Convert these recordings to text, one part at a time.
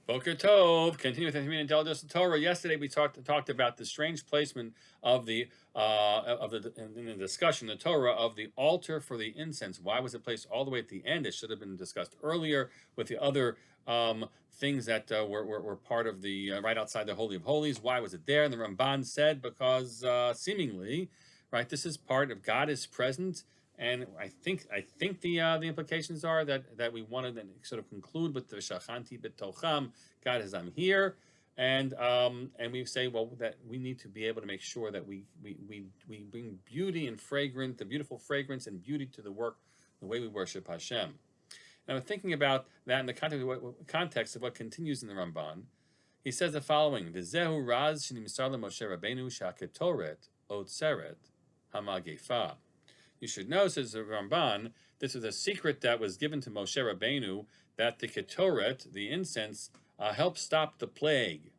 Boker Tov. Continue with the Community Intelligence of Torah. Yesterday we talked about the strange placement of the in the discussion the Torah of the altar for the incense. Why was it placed all the way at the end? It should have been discussed earlier with the other things that were part of the right outside the Holy of Holies. Why was it there? And the Ramban said because seemingly, right, this is part of God is present. And I think the implications are that we want to sort of conclude with the Shachanti B'tocham, God is I'm here, and we say, well, that we need to be able to make sure that we bring beauty and fragrance, the beautiful fragrance and beauty to the work, the way we worship Hashem. And I'm thinking about that in the context of what continues in the Ramban. He says the following: V'zehu raz shenimsar leMoshe Rabbeinu shaketoret otzeret hamagefa. You should know, says the Ramban, this was a secret that was given to Moshe Rabbeinu, that the Ketoret, the incense, helped stop the plague.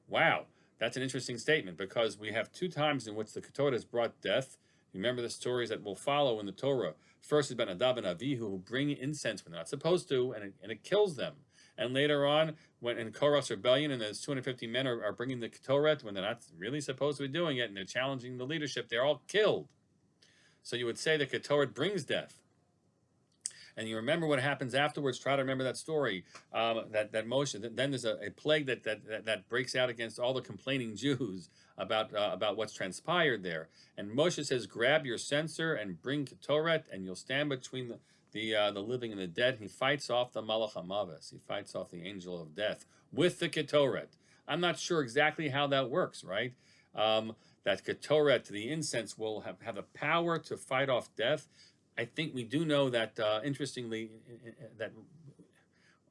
Wow, that's an interesting statement, because we have two times in which the Ketoret has brought death. Remember the stories that will follow in the Torah. First is about Nadav and Avihu, who bring incense when they're not supposed to, and it kills them. And later on, when in Korah's rebellion, and those 250 men are bringing the Ketoret when they're not really supposed to be doing it, and they're challenging the leadership, they're all killed. So you would say that Ketoret brings death. And you remember what happens afterwards. Try to remember that story. That Moshe. Then there's a plague that breaks out against all the complaining Jews about what's transpired there. And Moshe says, "Grab your censer and bring Ketoret, and you'll stand between the living and the dead." He fights off the Malach HaMavis. He fights off the angel of death with the Ketoret. I'm not sure exactly how that works, right? That Ketoret, the incense, will have the power to fight off death. I think we do know that, interestingly, that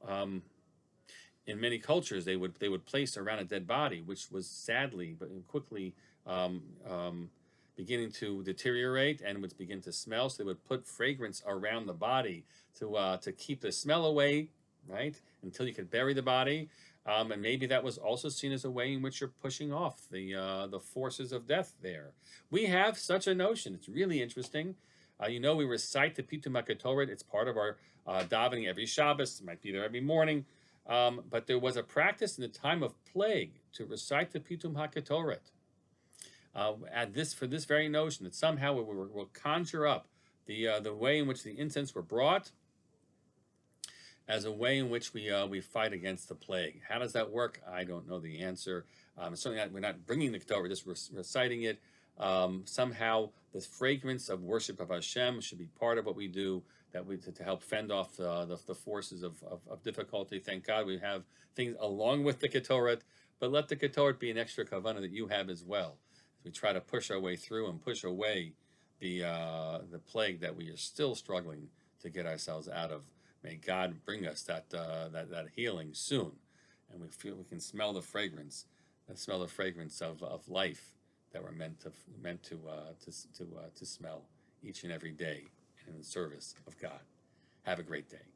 in many cultures they would place around a dead body, which was sadly but quickly beginning to deteriorate and would begin to smell. So they would put fragrance around the body to keep the smell away, right, until you could bury the body. And maybe that was also seen as a way in which you're pushing off the forces of death there. We have such a notion. It's really interesting. We recite the Pitum HaKetoret. It's part of our davening every Shabbos. It might be there every morning. But there was a practice in the time of plague to recite the Pitum HaKetoret. For this very notion that somehow we'll conjure up the way in which the incense were brought as a way in which we fight against the plague. How does that work? I don't know the answer. Certainly we're not bringing the Ketoret, just reciting it. Somehow the fragrance of worship of Hashem should be part of what we do, to help fend off the forces of difficulty. Thank God we have things along with the Ketoret, but let the Ketoret be an extra kavanah that you have as well, as we try to push our way through and push away the plague that we are still struggling to get ourselves out of. May God bring us that healing soon, and we can smell the fragrance, of life that we're meant to smell each and every day in the service of God. Have a great day.